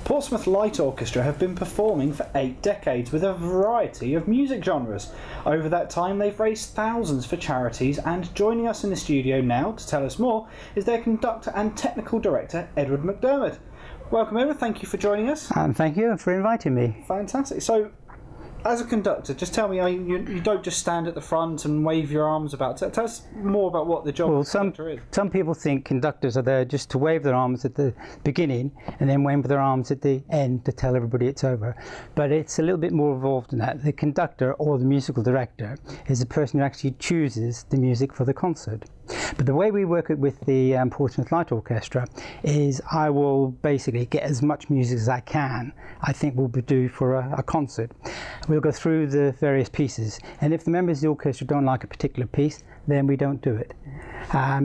Portsmouth Light Orchestra have been performing for 8 decades with a variety of music genres. Over that time they've raised thousands for charities, and joining us in the studio now to tell us more is their conductor and technical director Edward McDermott. Welcome Edward, thank you for joining us. And thank you for inviting me. Fantastic. So, as a conductor, just tell me, you don't just stand at the front and wave your arms about. Tell us more about what the job of a conductor is. Some people think conductors are there just to wave their arms at the beginning and then wave their arms at the end to tell everybody it's over. But it's a little bit more involved than that. The conductor or the musical director is the person who actually chooses the music for the concert. But the way we work it with the Portsmouth Light Orchestra is I will basically get as much music as I can, I think we'll do for a concert. We'll go through the various pieces, and if the members of the orchestra don't like a particular piece, then we don't do it.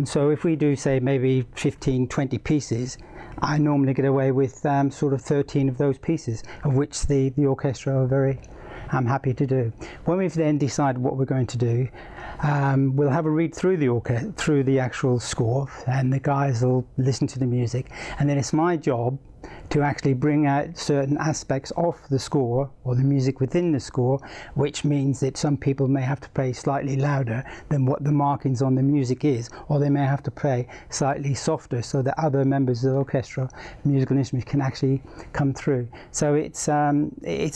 So if we do, say, maybe 15, 20 pieces, I normally get away with sort of 13 of those pieces, of which the orchestra are very happy to do. When we've then decided what we're going to do, we'll have a read through the actual score, and the guys will listen to the music, and then it's my job to actually bring out certain aspects of the score or the music within the score, which means that some people may have to play slightly louder than what the markings on the music is, or they may have to play slightly softer so that other members of the orchestra, musical instruments, can actually come through. So it's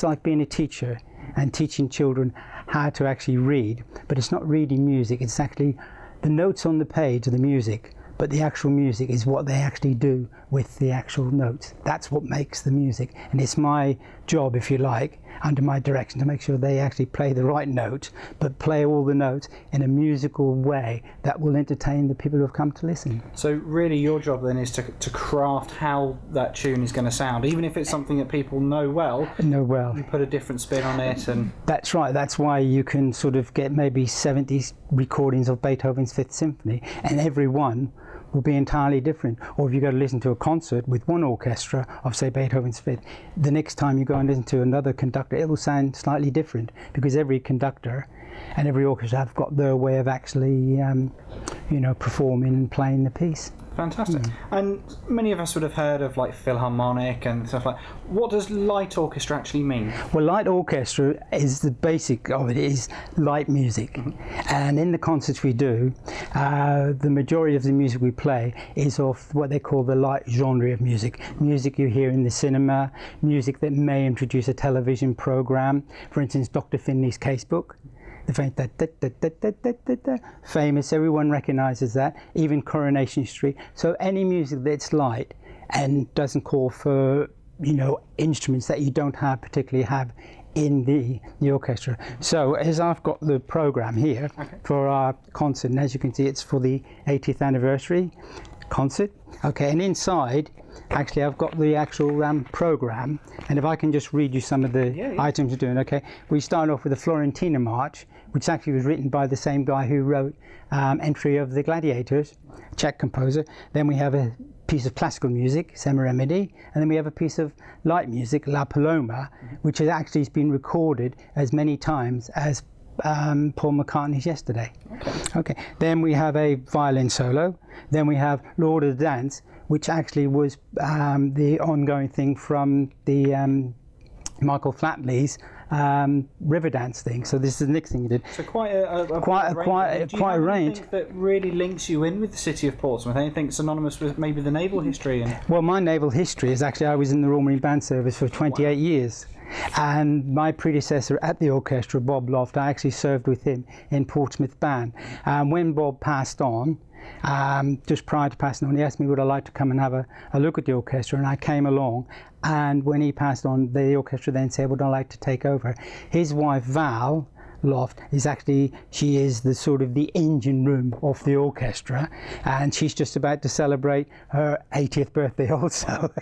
like being a teacher and teaching children how to actually read, but it's not reading music, it's actually the notes on the page of the music, but the actual music is what they actually do with the actual notes. That's what makes the music, and it's my job, if you like, under my direction, to make sure they actually play the right note, but play all the notes in a musical way that will entertain the people who have come to listen. So really your job then is to craft how that tune is going to sound, even if it's something that people know well. You put a different spin on it. And that's right. That's why you can sort of get maybe 70 recordings of Beethoven's Fifth Symphony, and every one will be entirely different. Or if you go to listen to a concert with one orchestra of, say, Beethoven's Fifth, the next time you go and listen to another conductor, it will sound slightly different, because every conductor and every orchestra have got their way of actually performing and playing the piece. Fantastic. And many of us would have heard of like Philharmonic and stuff like. What does light orchestra actually mean? Well, light orchestra is the basic of it is light music, and in the concerts we do, the majority of the music we play is of what they call the light genre of music. Music you hear in the cinema, music that may introduce a television program. For instance, Dr. Finley's Casebook. The famous, everyone recognises that, even Coronation Street. So any music that's light and doesn't call for, instruments that you don't particularly have in the orchestra. So as I've got the programme here for our concert, and as you can see, it's for the 80th anniversary concert. Okay, and inside, actually, I've got the actual programme, and if I can just read you some of the items we're doing. Okay, we start off with the Florentina March, which actually was written by the same guy who wrote Entry of the Gladiators, Czech composer. Then we have a piece of classical music, Semiramis, and then we have a piece of light music, La Paloma, which has actually been recorded as many times as Paul McCartney's Yesterday. Okay. Then we have a violin solo. Then we have Lord of the Dance, which actually was the ongoing thing from the Michael Flatley's Riverdance thing. So this is the next thing he did. So quite a range that really links you in with the city of Portsmouth. Anything synonymous with maybe the naval history? Well, my naval history is actually I was in the Royal Marine Band Service for 28 years. And my predecessor at the orchestra, Bob Loft, I actually served with him in Portsmouth Band. When Bob passed on, just prior to passing on, he asked me would I like to come and have a look at the orchestra, and I came along. And when he passed on, the orchestra then said, would I like to take over? His wife, Val Loft, she is the sort of the engine room of the orchestra, and she's just about to celebrate her 80th birthday also.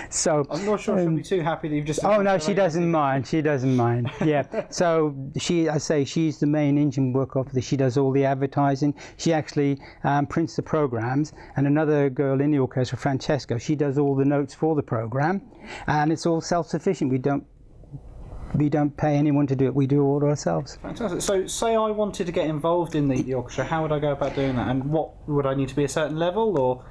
So I'm not sure she'll be too happy that you've just. Oh no, she doesn't mind. She doesn't mind. Yeah. So she's the main engine work of She does all the advertising. She actually prints the programs, and another girl in the orchestra, Francesca, she does all the notes for the program, and it's all self-sufficient. We don't pay anyone to do it, we do it all ourselves. Fantastic. So say I wanted to get involved in the orchestra, how would I go about doing that? And what would I need to be a certain level, or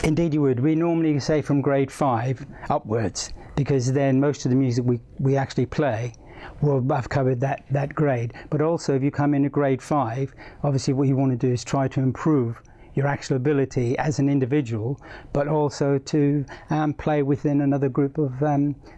Indeed you would. We normally say from grade 5 upwards, because then most of the music we actually play will have covered that grade. But also if you come in at grade 5, obviously what you want to do is try to improve your actual ability as an individual, but also to play within another group of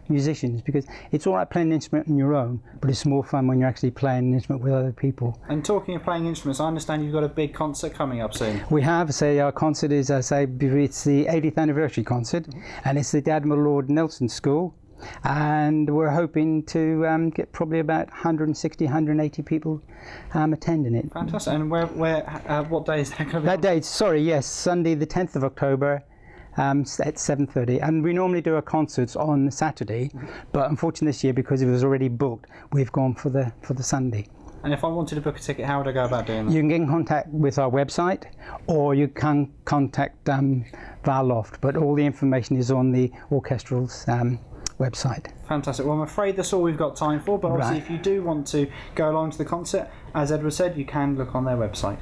musicians, because it's all right playing an instrument on your own, but it's more fun when you're actually playing an instrument with other people. And talking of playing instruments, I understand you've got a big concert coming up soon. We have, our concert is, it's the 80th anniversary concert, and it's at the Admiral Lord Nelson School. And we're hoping to get probably about 160, 180 people attending it. Fantastic. And what day is that going to be? That date, Sunday the 10th of October at 7:30. And we normally do our concerts on Saturday, but unfortunately this year, because it was already booked, we've gone for the Sunday. And if I wanted to book a ticket, how would I go about doing that? You can get in contact with our website, or you can contact Val Loft, but all the information is on the orchestral's website. Fantastic. Well, I'm afraid that's all we've got time for, but obviously if you do want to go along to the concert, as Edward said, you can look on their website.